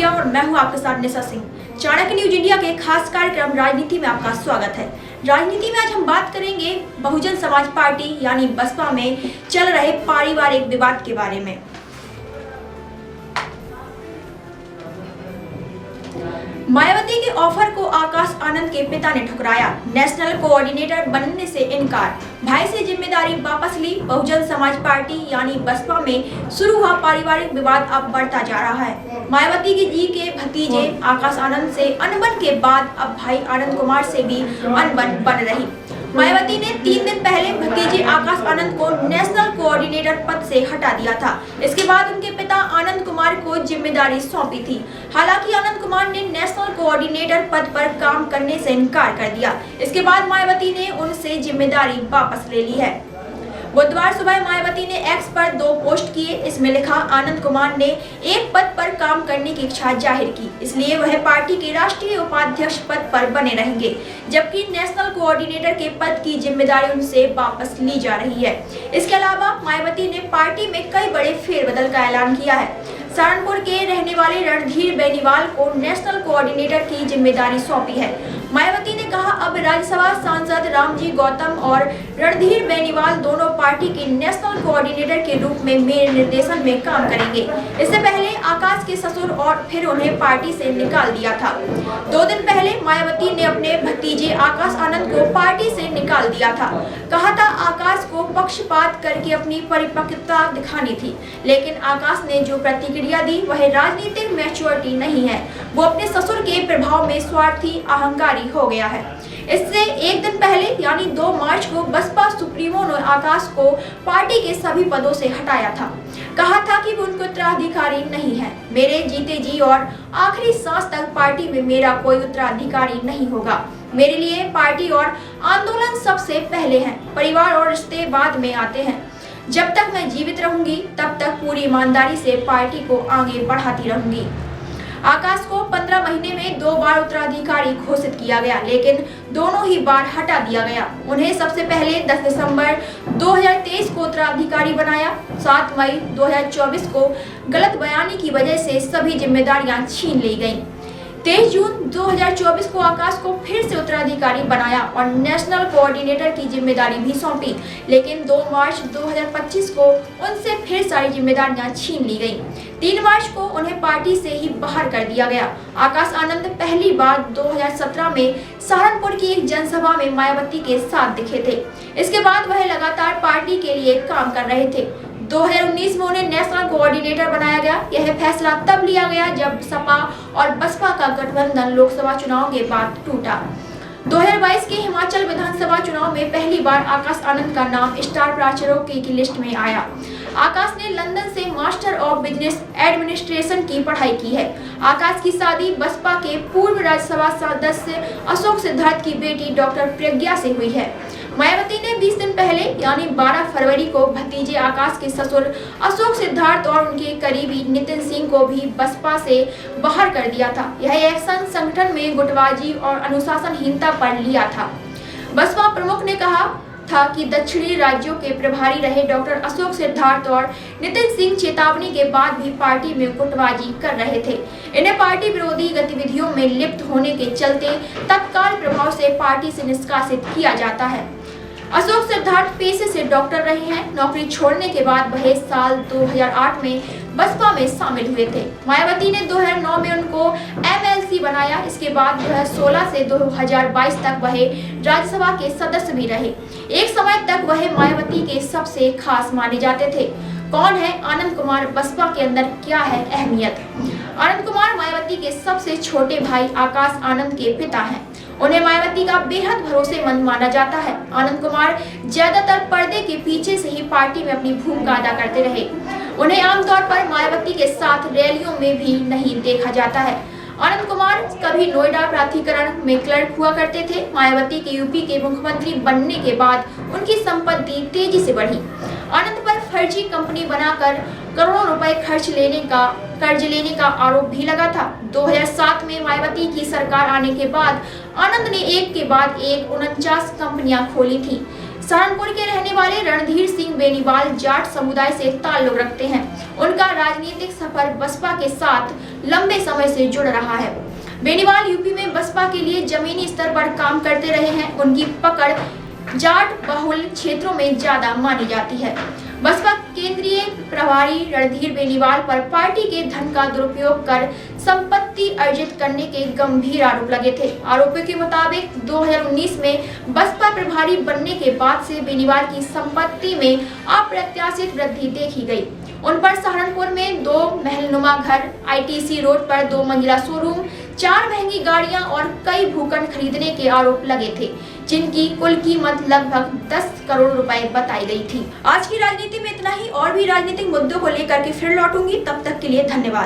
India और मैं हूं आपके साथ निशा सिंह। चाणक्य न्यूज इंडिया के खास कार्यक्रम राजनीति में आपका स्वागत है। राजनीति में आज हम बात करेंगे बहुजन समाज पार्टी यानी बसपा में चल रहे पारिवारिक विवाद के बारे में। मायावती के ऑफर को आकाश आनंद के पिता ने ठुकराया, नेशनल कोऑर्डिनेटर बनने से इनकार, भाई से जिम्मेदारी वापस ली। बहुजन समाज पार्टी यानी बसपा में शुरू हुआ पारिवारिक विवाद अब बढ़ता जा रहा है। मायावती जी के भतीजे आकाश आनंद से अनबन के बाद अब भाई आनंद कुमार से भी अनबन बन रही। मायावती ने 3 दिन पहले भतीजे आकाश आनंद को नेशनल कोऑर्डिनेटर पद से हटा दिया था। इसके बाद उनके पिता आनंद कुमार को जिम्मेदारी सौंपी थी। हालांकि आनंद कुमार ने नेशनल कोऑर्डिनेटर पद पर काम करने से इनकार कर दिया। इसके बाद मायावती ने उनसे जिम्मेदारी वापस ले ली है। बुधवार सुबह मायावती ने एक्स पर 2 पोस्ट किए। इसमें लिखा, आनंद कुमार ने एक पद पर काम करने की इच्छा जाहिर की, इसलिए वह पार्टी के राष्ट्रीय उपाध्यक्ष पद पर बने रहेंगे, जबकि नेशनल कोऑर्डिनेटर के पद की जिम्मेदारी उनसे वापस ली जा रही है। इसके अलावा मायावती ने पार्टी में कई बड़े फेरबदल का ऐलान किया है। सहारनपुर के रहने वाले रणधीर बेनीवाल को नेशनल कोऑर्डिनेटर की जिम्मेदारी सौंपी है। मायावती ने कहा, अब राज्यसभा सांसद रामजी गौतम और रणधीर बेनीवाल दोनों पार्टी के नेशनल कोऑर्डिनेटर के रूप में मेरे निर्देशन में काम करेंगे। इससे पहले आकाश के ससुर और फिर उन्हें पार्टी से निकाल दिया था। 2 दिन पहले मायावती ने अपने भतीजे आकाश आनंद को पार्टी से निकाल दिया था। कहा था आकाश को पक्षपात करके अपनी परिपक्वता दिखानी थी, लेकिन आकाश ने जो प्रतिक्रिया दी वह राजनीतिक मैच्योरिटी नहीं है। वो अपने ससुर के प्रभाव में स्वार्थी अहंकारी हो गया है। इससे 1 दिन पहले यानी 2 मार्च को बसपा सुप्रीमो ने आकाश को पार्टी के सभी पदों से हटाया था। कहा था कि वो उनका उत्तराधिकारी नहीं है। मेरे जीते जी और आखिरी सांस तक पार्टी में मेरा कोई उत्तराधिकारी नहीं होगा। मेरे लिए पार्टी और आंदोलन सबसे पहले है, परिवार और रिश्ते बाद में आते हैं। जब तक मैं जीवित रहूंगी तब तक पूरी ईमानदारी से पार्टी को आगे बढ़ाती रहूंगी। आकाश को 15 महीने में 2 बार उत्तराधिकारी घोषित किया गया, लेकिन दोनों ही बार हटा दिया गया। उन्हें सबसे पहले 10 दिसंबर 2023 को उत्तराधिकारी बनाया। 7 मई 2024 को गलत बयानी की वजह से सभी जिम्मेदारियां छीन ली गईं। 23 जून 2024 को आकाश को फिर से उत्तराधिकारी बनाया और नेशनल कोऑर्डिनेटर की जिम्मेदारी भी सौंपी, लेकिन 2 मार्च 2025 को उनसे फिर सारी जिम्मेदारियां छीन ली गईं। 3 मार्च को उन्हें पार्टी से ही बाहर कर दिया गया। आकाश आनंद पहली बार 2017 में सहारनपुर की एक जनसभा में मायावती के साथ दिखे थे। इसके बाद वह लगातार पार्टी के लिए काम कर रहे थे। 2019 में उन्हें नेशनल कोऑर्डिनेटर बनाया गया। यह फैसला तब लिया गया जब सपा और बसपा का गठबंधन लोकसभा चुनाव के बाद टूटा। 2022 के हिमाचल विधानसभा चुनाव में पहली बार आकाश आनंद का नाम स्टार प्रचारकों की लिस्ट में आया। आकाश ने लंदन से मास्टर ऑफ बिजनेस एडमिनिस्ट्रेशन की पढ़ाई की है। आकाश की शादी बसपा के पूर्व राज्यसभा सदस्य अशोक सिद्धार्थ की बेटी डॉक्टर प्रज्ञा से हुई है। मायावती ने 20 दिन पहले यानी 12 फरवरी को भतीजे आकाश के ससुर अशोक सिद्धार्थ और उनके करीबी नितिन सिंह को भी बसपा से बाहर कर दिया था। यह एक्शन संगठन में गुटबाजी और अनुशासनहीनता पर लिया था। बसपा प्रमुख ने कहा था कि दक्षिणी राज्यों के प्रभारी रहे डॉक्टर अशोक सिद्धार्थ और नितिन सिंह चेतावनी के बाद भी पार्टी में गुटबाजी कर रहे थे। इन्हें पार्टी विरोधी गतिविधियों में लिप्त होने के चलते तत्काल प्रभाव से पार्टी से निष्कासित किया जाता है। अशोक सिद्धार्थ पेशे से डॉक्टर रहे हैं। नौकरी छोड़ने के बाद वह साल 2008 में बसपा में शामिल हुए थे। मायावती ने 2009 में उनको MLC बनाया। इसके बाद 2016 से 2022 तक वह राज्यसभा के सदस्य भी रहे। एक समय तक वह मायावती के सबसे खास माने जाते थे। कौन है आनंद कुमार? बसपा के अंदर क्या है अहमियत? आनंद कुमार मायावती के सबसे छोटे भाई आकाश आनंद के पिता हैं। उन्हें मायावती का बेहद भरोसेमंद माना जाता है। आनंद कुमार ज्यादातर पर्दे के पीछे से ही पार्टी में अपनी भूमिका अदा करते रहे। उन्हें आमतौर पर मायावती के साथ रैलियों में भी नहीं देखा जाता है। आनंद कुमार कभी नोएडा प्राधिकरण में क्लर्क हुआ करते थे। मायावती के यूपी के मुख्यमंत्री बनने के बाद उनकी संपत्ति तेजी से बढ़ी। आनंद पर फर्जी कंपनी बनाकर करोड़ों रुपए कर्ज लेने का आरोप भी लगा था। 2007 में मायावती की सरकार आने के बाद आनंद ने एक के बाद एक 49 कंपनियां खोली थी। सहारनपुर के रहने वाले रणधीर सिंह बेनीवाल जाट समुदाय से ताल्लुक रखते हैं। उनका राजनीतिक सफर बसपा के साथ लंबे समय से जुड़ रहा है। बेनीवाल यूपी में बसपा के लिए जमीनी स्तर पर काम करते रहे हैं। उनकी पकड़ जाट बहुल क्षेत्रों में ज्यादा मानी जाती है। बसपा केंद्रीय प्रभारी रणधीर बेनीवाल पर पार्टी के धन का दुरुपयोग कर संपत्ति अर्जित करने के गंभीर आरोप लगे थे। आरोपियों के मुताबिक 2019 में बसपा प्रभारी बनने के बाद से बेनीवाल की संपत्ति में अप्रत्याशित वृद्धि देखी गई। उन पर सहारनपुर में 2 महलनुमा घर, ITC रोड पर 2 मंजिला शोरूम, 4 महंगी गाड़ियां और कई भूखंड खरीदने के आरोप लगे थे, जिनकी कुल कीमत लगभग 10 करोड़ रुपए बताई गई थी। आज की राजनीति में इतना ही। और भी राजनीतिक मुद्दों को लेकर के फिर लौटूंगी। तब तक के लिए धन्यवाद।